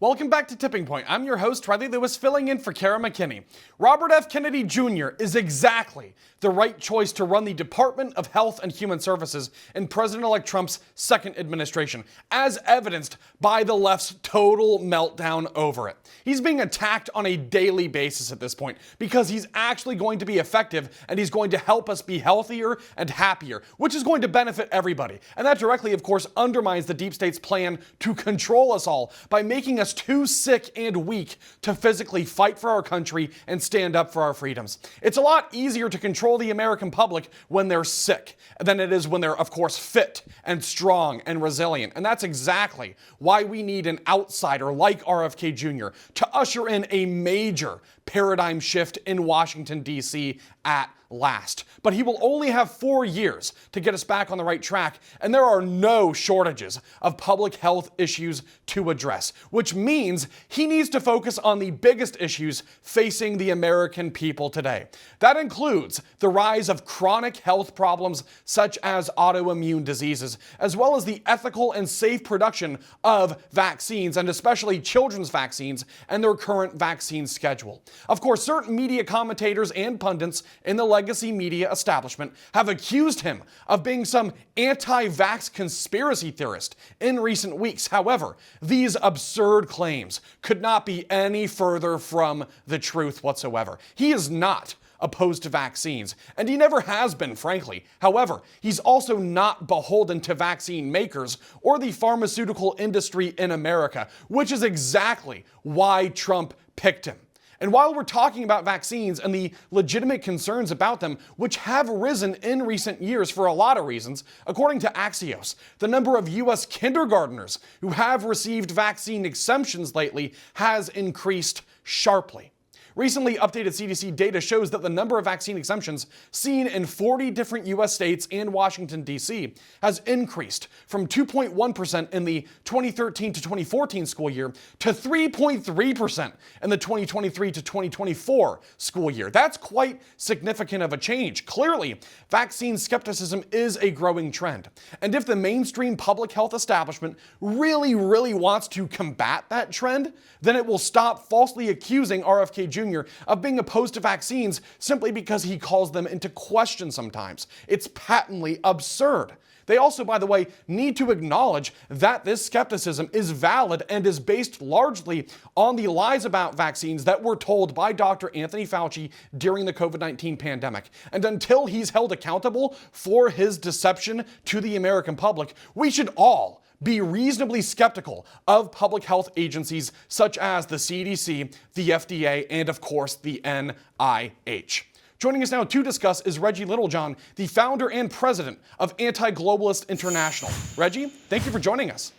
Welcome back to Tipping Point. I'm your host, Riley Lewis, filling in for Kara McKinney. Robert F. Kennedy Jr. is exactly the right choice to run the Department of Health and Human Services in President-elect Trump's second administration, as evidenced by the left's total meltdown over it. He's being attacked on a daily basis at this point because he's actually going to be effective and he's going to help us be healthier and happier, which is going to benefit everybody. And that directly, of course, undermines the deep state's plan to control us all by making us too sick and weak to physically fight for our country and stand up for our freedoms. It's a lot easier to control the American public when they're sick than it is when they're, of course, fit and strong and resilient. And that's exactly why we need an outsider like RFK Jr. to usher in a major paradigm shift in Washington, D.C. at last. But he will only have 4 years to get us back on the right track, and there are no shortages of public health issues to address, which means he needs to focus on the biggest issues facing the American people today. That includes the rise of chronic health problems such as autoimmune diseases, as well as the ethical and safe production of vaccines, and especially children's vaccines and their current vaccine schedule. Of course, certain media commentators and pundits in the legacy media establishment have accused him of being some anti-vax conspiracy theorist in recent weeks. However, these absurd claims could not be any further from the truth whatsoever. He is not opposed to vaccines, and he never has been, frankly. However, he's also not beholden to vaccine makers or the pharmaceutical industry in America, which is exactly why Trump picked him. And while we're talking about vaccines and the legitimate concerns about them, which have risen in recent years for a lot of reasons, according to Axios, the number of U.S. kindergartners who have received vaccine exemptions lately has increased sharply. Recently updated CDC data shows that the number of vaccine exemptions seen in 40 different U.S. states and Washington, D.C. has increased from 2.1% in the 2013 to 2014 school year to 3.3% in the 2023 to 2024 school year. That's quite significant of a change. Clearly, vaccine skepticism is a growing trend. And if the mainstream public health establishment really wants to combat that trend, then it will stop falsely accusing RFK Jr. of being opposed to vaccines simply because he calls them into question sometimes. It's patently absurd. They also, by the way, need to acknowledge that this skepticism is valid and is based largely on the lies about vaccines that were told by Dr. Anthony Fauci during the COVID-19 pandemic. And until he's held accountable for his deception to the American public, we should all be reasonably skeptical of public health agencies such as the CDC, the FDA, and of course the NIH. Joining us now to discuss is Reggie Littlejohn, the founder and president of Anti-Globalist International. Reggie, thank you for joining us.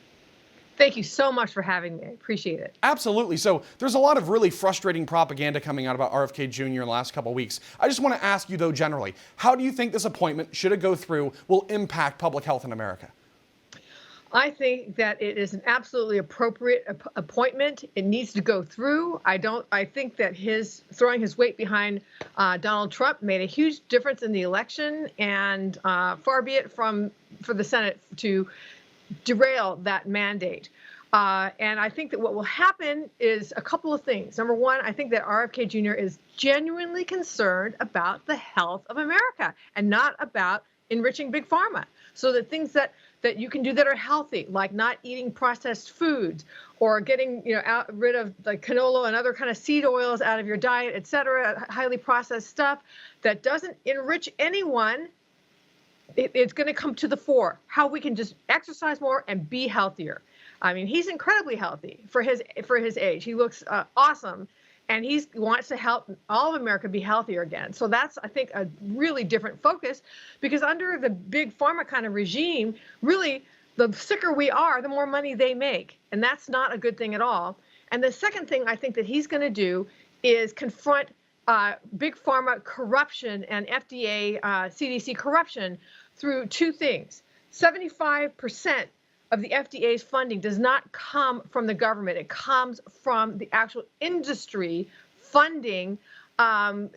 Thank you so much for having me. I appreciate it. Absolutely. So there's a lot of really frustrating propaganda coming out about RFK Jr. in the last couple of weeks. I just want to ask you, though, generally, how do you think this appointment, should it go through, will impact public health in America? I think that it is an absolutely appropriate appointment. It needs to go through. I think that throwing his weight behind Donald Trump made a huge difference in the election, and far be it for the Senate to derail that mandate. And I think that what will happen is a couple of things. Number one, I think that RFK Jr. is genuinely concerned about the health of America and not about enriching big pharma. So the things that you can do that are healthy, like not eating processed foods or getting rid of like canola and other kind of seed oils out of your diet, et cetera, highly processed stuff that doesn't enrich anyone, it's going to come to the fore. How we can just exercise more and be healthier. I mean, he's incredibly healthy for his age. He looks awesome. And he wants to help all of America be healthier again. So that's, I think, a really different focus, because under the big pharma kind of regime, really, the sicker we are, the more money they make. And that's not a good thing at all. And the second thing I think that he's going to do is confront big pharma corruption and FDA, CDC corruption through two things. 75% of the FDA's funding does not come from the government. It comes from the actual industry funding the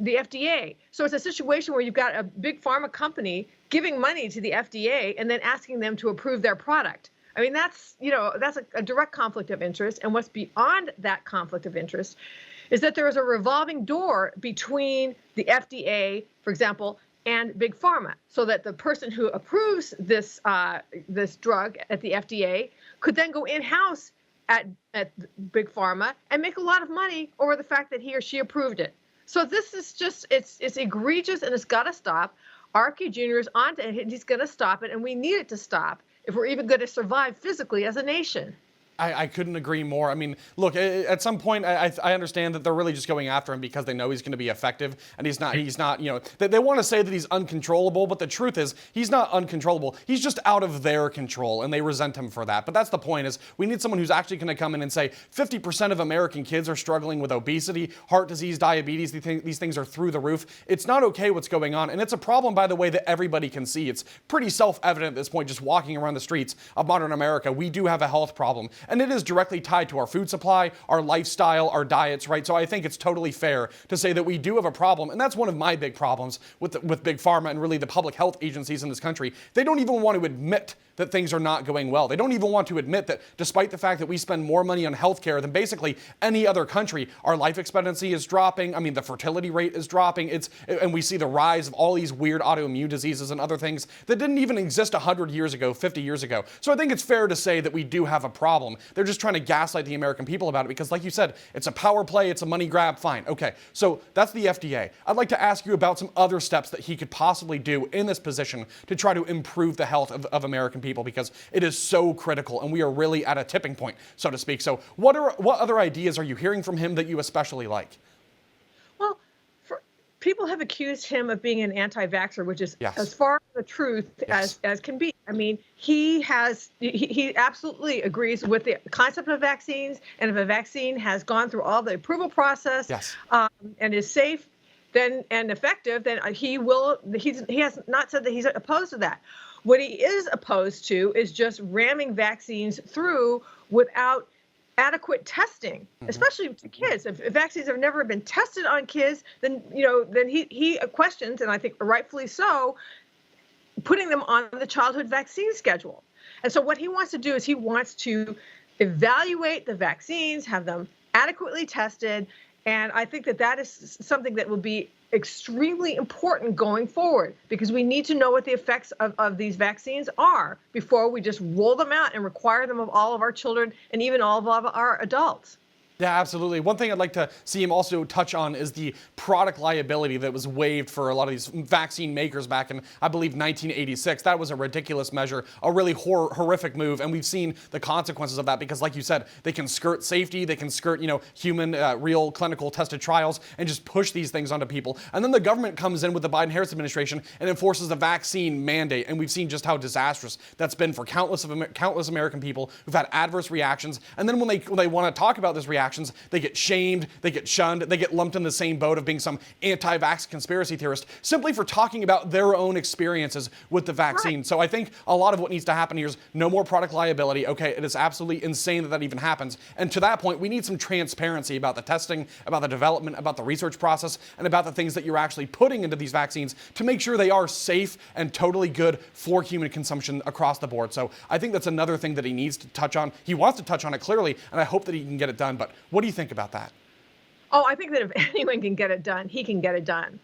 FDA. So it's a situation where you've got a big pharma company giving money to the FDA and then asking them to approve their product. I mean, that's a direct conflict of interest. And what's beyond that conflict of interest is that there is a revolving door between the FDA, for example, and Big Pharma, so that the person who approves this drug at the FDA could then go in-house at Big Pharma and make a lot of money over the fact that he or she approved it. So this is just, it's egregious, and it's got to stop. RFK Jr. is on to it. He's going to stop it, and we need it to stop if we're even going to survive physically as a nation. I couldn't agree more. I mean, look, at some point, I understand that they're really just going after him because they know he's going to be effective, and he's not, they want to say that he's uncontrollable, but the truth is he's not uncontrollable. He's just out of their control, and they resent him for that. But that's the point, is we need someone who's actually going to come in and say 50% of American kids are struggling with obesity, heart disease, diabetes. These things are through the roof. It's not okay what's going on, and it's a problem, by the way, that everybody can see. It's pretty self-evident at this point, just walking around the streets of modern America. We do have a health problem. And it is directly tied to our food supply, our lifestyle, our diets, right? So I think it's totally fair to say that we do have a problem. And that's one of my big problems with Big Pharma and really the public health agencies in this country. They don't even want to admit that things are not going well. They don't even want to admit that despite the fact that we spend more money on healthcare than basically any other country, our life expectancy is dropping. I mean, the fertility rate is dropping. And we see the rise of all these weird autoimmune diseases and other things that didn't even exist 100 years ago, 50 years ago. So I think it's fair to say that we do have a problem. They're just trying to gaslight the American people about it because, like you said, it's a power play, it's a money grab. Fine. Okay. So that's the FDA. I'd like to ask you about some other steps that he could possibly do in this position to try to improve the health of American people, because it is so critical and we are really at a tipping point, so to speak. So what other ideas are you hearing from him that you especially like? Well, people have accused him of being an anti-vaxxer, which is yes. as far from the truth yes. as can be. I mean, he absolutely agrees with the concept of vaccines, and if a vaccine has gone through all the approval process yes. And is safe and effective, then he has not said that he's opposed to that. What he is opposed to is just ramming vaccines through without adequate testing, especially to kids. If vaccines have never been tested on kids, then he questions, and I think rightfully so, putting them on the childhood vaccine schedule. And so what he wants to do is he wants to evaluate the vaccines, have them adequately tested, and I think that is something that will be extremely important going forward, because we need to know what the effects of these vaccines are before we just roll them out and require them of all of our children and even all of our adults. Yeah, absolutely. One thing I'd like to see him also touch on is the product liability that was waived for a lot of these vaccine makers back in, I believe, 1986. That was a ridiculous measure, a really horrific move, and we've seen the consequences of that because, like you said, they can skirt safety, they can skirt, human, real clinical tested trials and just push these things onto people. And then the government comes in with the Biden-Harris administration and enforces the vaccine mandate, and we've seen just how disastrous that's been for countless American people who've had adverse reactions. And then when they want to talk about this reaction, they get shamed, they get shunned, they get lumped in the same boat of being some anti-vax conspiracy theorist simply for talking about their own experiences with the vaccine. Right. So I think a lot of what needs to happen here is no more product liability. Okay, it is absolutely insane that even happens. And to that point, we need some transparency about the testing, about the development, about the research process, and about the things that you're actually putting into these vaccines to make sure they are safe and totally good for human consumption across the board. So I think that's another thing that he needs to touch on. He wants to touch on it clearly, and I hope that he can get it done. But what do you think about that? Oh, I think that if anyone can get it done, he can get it done.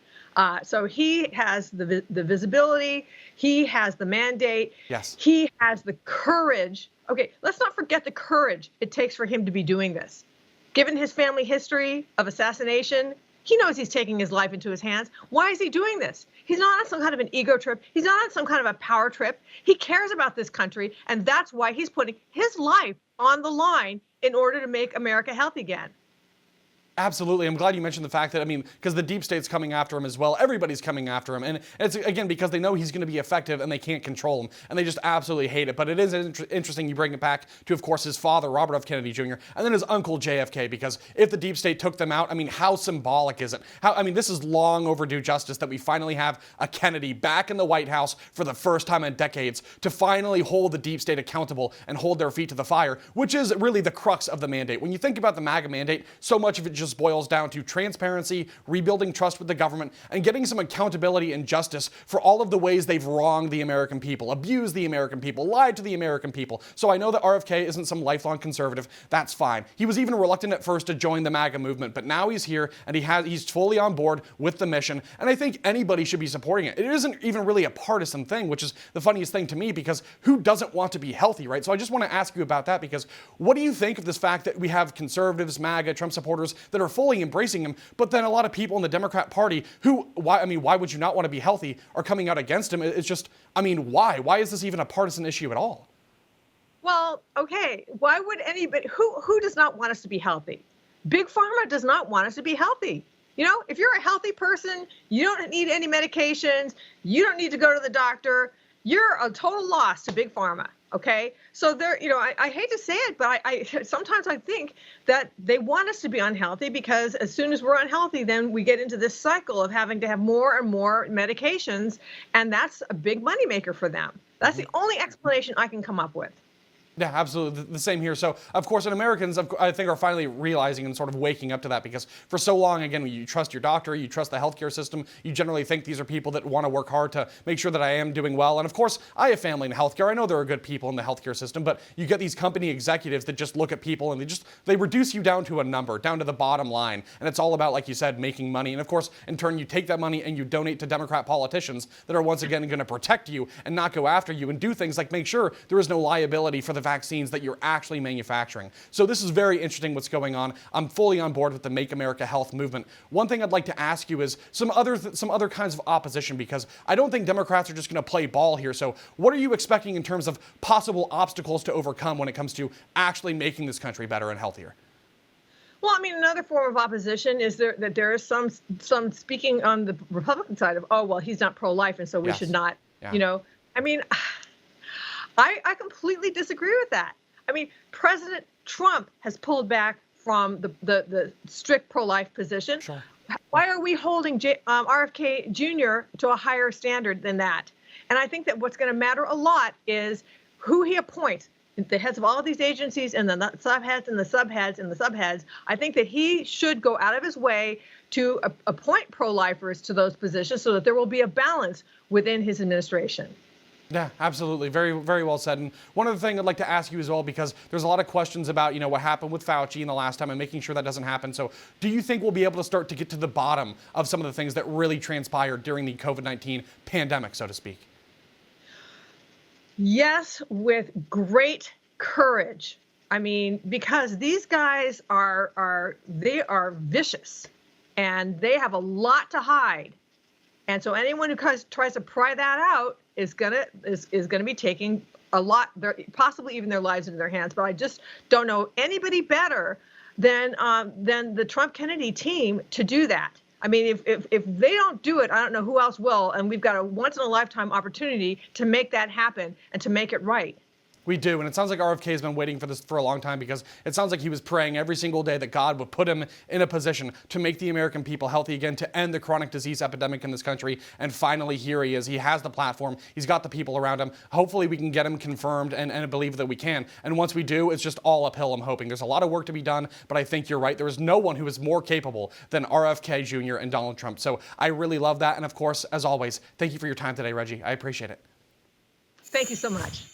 So he has the visibility, he has the mandate, yes. He has the courage. Okay, let's not forget the courage it takes for him to be doing this. Given his family history of assassination, he knows he's taking his life into his hands. Why is he doing this? He's not on some kind of an ego trip. He's not on some kind of a power trip. He cares about this country, and that's why he's putting his life on the line in order to make America healthy again. Absolutely. I'm glad you mentioned the fact that, because the deep state's coming after him as well. Everybody's coming after him. And it's, again, because they know he's going to be effective and they can't control him. And they just absolutely hate it. But it is interesting you bring it back to, of course, his father, Robert F. Kennedy Jr., and then his uncle, JFK, because if the deep state took them out, how symbolic is it? This is long overdue justice that we finally have a Kennedy back in the White House for the first time in decades to finally hold the deep state accountable and hold their feet to the fire, which is really the crux of the mandate. When you think about the MAGA mandate, so much of it just just boils down to transparency, rebuilding trust with the government, and getting some accountability and justice for all of the ways they've wronged the American people, abused the American people, lied to the American people. So I know that RFK isn't some lifelong conservative. That's fine. He was even reluctant at first to join the MAGA movement, but now he's here and he's fully on board with the mission. And I think anybody should be supporting it. It isn't even really a partisan thing, which is the funniest thing to me, because who doesn't want to be healthy, right? So I just want to ask you about that, because what do you think of this fact that we have conservatives, MAGA, Trump supporters that are fully embracing him, but then a lot of people in the Democrat Party who, why would you not want to be healthy, are coming out against him? It's just, why? Why is this even a partisan issue at all? Well, okay, why would anybody, who does not want us to be healthy? Big Pharma does not want us to be healthy. You know, if you're a healthy person, you don't need any medications, you don't need to go to the doctor, you're a total loss to Big Pharma. Okay, so there, I hate to say it, but I sometimes I think that they want us to be unhealthy, because as soon as we're unhealthy, then we get into this cycle of having to have more and more medications, and that's a big moneymaker for them. That's the only explanation I can come up with. Yeah, absolutely. The same here. So, of course, and Americans, I think, are finally realizing and sort of waking up to that, because for so long, again, you trust your doctor, you trust the healthcare system, you generally think these are people that want to work hard to make sure that I am doing well. And of course, I have family in healthcare. I know there are good people in the healthcare system, but you get these company executives that just look at people and they reduce you down to a number, down to the bottom line. And it's all about, like you said, making money. And of course, in turn, you take that money and you donate to Democrat politicians that are once again going to protect you and not go after you and do things like make sure there is no liability for the vaccines that you're actually manufacturing. So this is very interesting what's going on. I'm fully on board with the Make America Health movement. One thing I'd like to ask you is some other kinds of opposition, because I don't think Democrats are just going to play ball here. So what are you expecting in terms of possible obstacles to overcome when it comes to actually making this country better and healthier? Well, another form of opposition is that there is some speaking on the Republican side of, oh, well, he's not pro-life, and so we should not, I completely disagree with that. President Trump has pulled back from the strict pro-life position. Sure. Why are we holding RFK Jr. to a higher standard than that? And I think that what's going to matter a lot is who he appoints, the heads of all of these agencies, and the subheads and the subheads and the subheads. I think that he should go out of his way to appoint pro-lifers to those positions so that there will be a balance within his administration. Yeah, absolutely. Very, very well said. And one other thing I'd like to ask you as well, because there's a lot of questions about, what happened with Fauci in the last time and making sure that doesn't happen. So do you think we'll be able to start to get to the bottom of some of the things that really transpired during the COVID-19 pandemic, so to speak? Yes, with great courage. Because these guys are vicious, and they have a lot to hide. And so anyone who tries to pry that out is gonna be taking a lot, possibly even their lives into their hands. But I just don't know anybody better than the Trump Kennedy team to do that. If they don't do it, I don't know who else will. And we've got a once in a lifetime opportunity to make that happen and to make it right. We do, and it sounds like RFK has been waiting for this for a long time, because it sounds like he was praying every single day that God would put him in a position to make the American people healthy again, to end the chronic disease epidemic in this country. And finally, here he is. He has the platform. He's got the people around him. Hopefully, we can get him confirmed, and I believe that we can. And once we do, it's just all uphill, I'm hoping. There's a lot of work to be done, but I think you're right. There is no one who is more capable than RFK Jr. and Donald Trump. So I really love that. And of course, as always, thank you for your time today, Reggie. I appreciate it. Thank you so much.